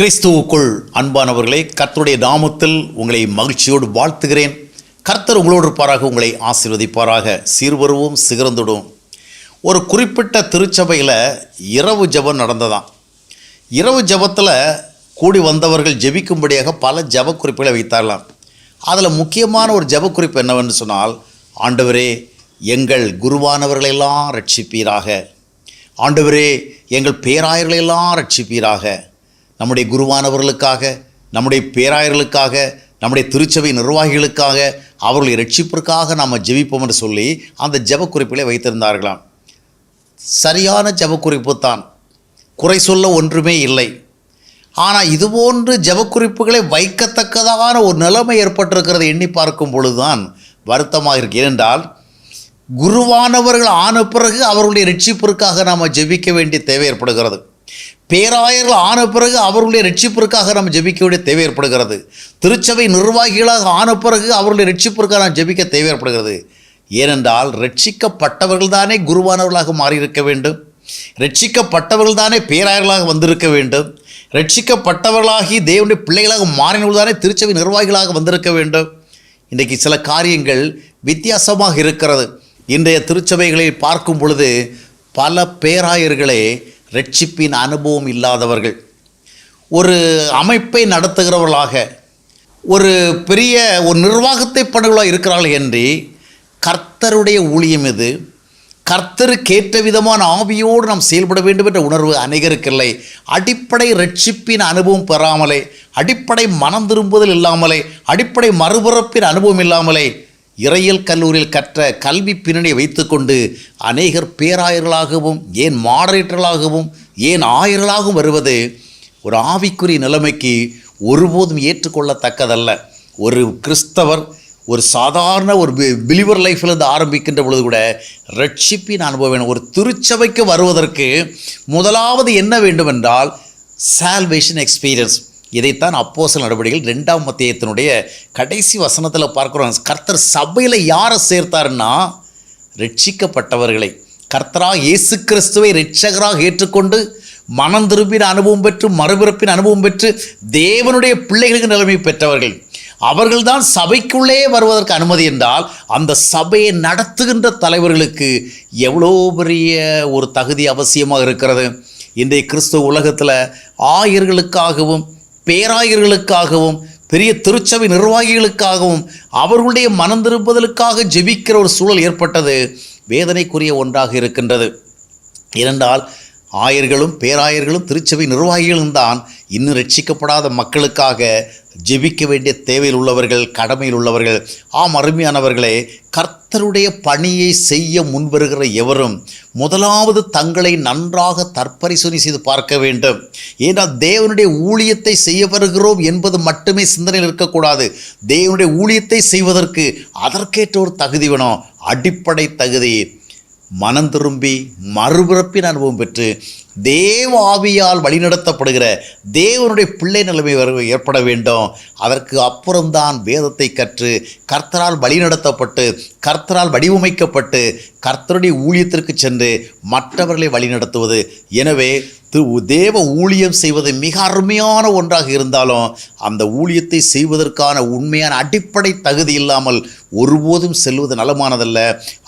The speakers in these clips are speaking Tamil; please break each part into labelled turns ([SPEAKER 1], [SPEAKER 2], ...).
[SPEAKER 1] கிறிஸ்துவுக்குள் அன்பானவர்களே, கர்த்தருடைய நாமத்தில் உங்களை மகிழ்ச்சியோடு வாழ்த்துகிறேன். கர்த்தர் உங்களோடு இருப்பாராக, உங்களை ஆசீர்வதிப்பாராக. சீர்வருவோம், சிகரந்துடும். ஒரு குறிப்பிட்ட திருச்சபையில் இரவு ஜெபம் நடந்ததாம். இரவு ஜெபத்தில் கூடி வந்தவர்கள் ஜெபிக்கும்படியாக பல ஜெப குறிப்புகளை வைத்தாரலாம். அதில் முக்கியமான ஒரு ஜெப குறிப்பு என்னவென்று சொன்னால், ஆண்டவரே எங்கள் குருவானவர்களெல்லாம் ரட்சிப்பீராக, ஆண்டவரே எங்கள் பேராயர்களெல்லாம் ரட்சிப்பீராக. நம்முடைய குருவானவர்களுக்காக, நம்முடைய பேராயர்களுக்காக, நம்முடைய திருச்சபை நிர்வாகிகளுக்காக, அவர்களை ரட்சிப்பிற்காக நாம் ஜெபிப்போம் என்று சொல்லி அந்த ஜெபக்குறிப்பிலே வைத்திருந்தார்களாம். சரியான ஜெபக்குறிப்பு தான், குறை சொல்ல ஒன்றுமே இல்லை. ஆனால் இதுபோன்று ஜெபக்குறிப்புகளை வைக்கத்தக்கதான ஒரு நிலைமை ஏற்பட்டிருக்கிறது எண்ணி பார்க்கும் பொழுதுதான் வருத்தமாக இருக்கு. ஏனென்றால் குருவானவர்கள் ஆன பிறகு அவர்களுடைய ரட்சிப்பிற்காக நாம் ஜெபிக்க வேண்டிய தேவை ஏற்படுகிறது. பேராயர்கள் ஆன பிறகு அவர்களுடைய ரட்சிப்பிற்காக நாம் ஜெபிக்க வேண்டிய தேவை ஏற்படுகிறது. திருச்சபை நிர்வாகிகளாக ஆன பிறகு அவர்களுடைய ரட்சிப்பிற்காக நாம் ஜெபிக்க தேவை ஏற்படுகிறது. ஏனென்றால் ரட்சிக்கப்பட்டவர்கள் தானே குருவானவர்களாக மாறியிருக்க வேண்டும், ரட்சிக்கப்பட்டவர்கள் தானே பேராயர்களாக வந்திருக்க வேண்டும், ரட்சிக்கப்பட்டவர்களாகி தேவனுடைய பிள்ளைகளாக மாறினவர்கள் தானே திருச்சபை நிர்வாகிகளாக வந்திருக்க வேண்டும். இன்றைக்கு சில காரியங்கள் வித்தியாசமாக இருக்கிறது. இன்றைய திருச்சபைகளை பார்க்கும் பொழுது பல பேராயர்களே ரட்சிப்பின் அனுபவம் இல்லாதவர்கள், ஒரு அமைப்பை நடத்துகிறவர்களாக, ஒரு பெரிய ஒரு நிர்வாகத்தை பண்ணுவர்களாக இருக்கிறார்கள் என்று கர்த்தருடைய ஊழியம் இது, கர்த்தருக்கேற்ற விதமான ஆவியோடு நாம் செயல்பட வேண்டும் என்ற உணர்வு அநேகருக்கு இல்லை. அடிப்படை ரட்சிப்பின் அனுபவம் பெறாமலே, அடிப்படை மனம் திரும்புதல் இல்லாமலே, அடிப்படை மறுபிறப்பின் அனுபவம் இல்லாமலே இறையியல் கல்லூரியில் கற்ற கல்வி பின்னணியை வைத்துக்கொண்டு அநேகர் பேராயர்களாகவும், ஏன் மாடரேட்டர்களாகவும், ஏன் ஆயர்களாகவும் வருவது ஒரு ஆவிக்குரிய நிலைமைக்கு ஒருபோதும் ஏற்றுக்கொள்ளத்தக்கதல்ல. ஒரு கிறிஸ்தவர் ஒரு சாதாரண ஒரு பிலிவர் லைஃப்பிலிருந்து ஆரம்பிக்கின்ற பொழுது கூட ரட்சிப்பின் அனுபவம் வேணும். ஒரு திருச்சபைக்கு வருவதற்கு முதலாவது என்ன வேண்டும் என்றால் சால்வேஷன் எக்ஸ்பீரியன்ஸ். இதைத்தான் அப்போஸ்தலர் நடவடிக்கைகள் 2ஆம் அத்தியாயத்தினுடைய கடைசி வசனத்தில் பார்க்குறோம். கர்த்தர் சபையில் யாரை சேர்த்தாருன்னா ரட்சிக்கப்பட்டவர்களை. கர்த்தராக இயேசு கிறிஸ்துவை இரட்சகராக ஏற்றுக்கொண்டு மனம் திரும்பின அனுபவம் பெற்று மறுபிறப்பின் அனுபவம் பெற்று தேவனுடைய பிள்ளைகளுக்கு நிலைமை பெற்றவர்கள், அவர்கள்தான் சபைக்குள்ளே வருவதற்கு அனுமதி. என்றால் அந்த சபையை நடத்துகின்ற தலைவர்களுக்கு எவ்வளோ பெரிய ஒரு தகுதி அவசியமாக இருக்கிறது. இன்றைய கிறிஸ்துவ உலகத்தில் ஆயர்களுக்காகவும், பேராயர்களுக்காகவும், பெரிய திருச்சபை நிர்வாகிகளுக்காகவும் அவர்களுடைய மனம் திரும்புதலுக்காக ஜெபிக்கிற ஒரு சூழல் ஏற்பட்டது வேதனைக்குரிய ஒன்றாக இருக்கின்றது. ஏனென்றால் ஆயர்களும் பேராயர்களும் திருச்சபை நிர்வாகிகளும் தான் இன்னும் ரட்சிக்கப்படாத மக்களுக்காக ஜெபிக்க வேண்டிய தேவையில் உள்ளவர்கள், கடமையில் உள்ளவர்கள். ஆம் அருமையானவர்களே, கர்த்தருடைய பணியை செய்ய முன்வருகிற எவரும் முதலாவது தங்களை நன்றாக தற்பரிசோதனை செய்து பார்க்க வேண்டும். ஏனால் தேவனுடைய ஊழியத்தை செய்ய வருகிறோம் என்பது மட்டுமே சிந்தனையில் இருக்கக்கூடாது. தேவனுடைய ஊழியத்தை செய்வதற்கு அதற்கேற்ற ஒரு தகுதி வேணும். அடிப்படை தகுதி மனம் திரும்பி மறுபிறப்பின் அனுபவம் பெற்று தேவ ஆவியால் வழிநடத்தப்படுகிற தேவனுடைய பிள்ளை நிலைமை ஏற்பட வேண்டும். அதற்கு அப்புறம்தான் வேதத்தை கற்று கர்த்தரால் வழிநடத்தப்பட்டு கர்த்தரால் வடிவமைக்கப்பட்டு கர்த்தருடைய ஊழியத்திற்கு சென்று மற்றவர்களை வழிநடத்துவது. எனவே தேவ ஊழியம் செய்வது மிக அருமையான ஒன்றாக இருந்தாலும் அந்த ஊழியத்தை செய்வதற்கான உண்மையான அடிப்படை தகுதி இல்லாமல் ஒருபோதும் செல்வது நலமானதல்ல.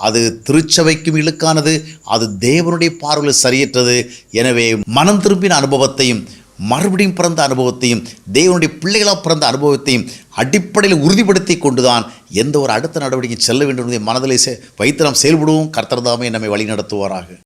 [SPEAKER 1] அது திருச்சபைக்கும் இழுக்கானது, அது தேவனுடைய பார்வையில் சரியற்றது. எனவே மனம் திரும்பின அனுபவத்தையும் மறுபடியும் பிறந்த அனுபவத்தையும் தேவனுடைய பிள்ளைகளாக பிறந்த அனுபவத்தையும் அடிப்படையில் உறுதிப்படுத்தி கொண்டுதான் எந்த ஒரு அடுத்த நடவடிக்கை செல்ல வேண்டும் என்பதை மனதிலே வைத்து நாம் செயல்படுவோம். கர்த்தர் தாமே நம்மை வழி நடத்துவாராக.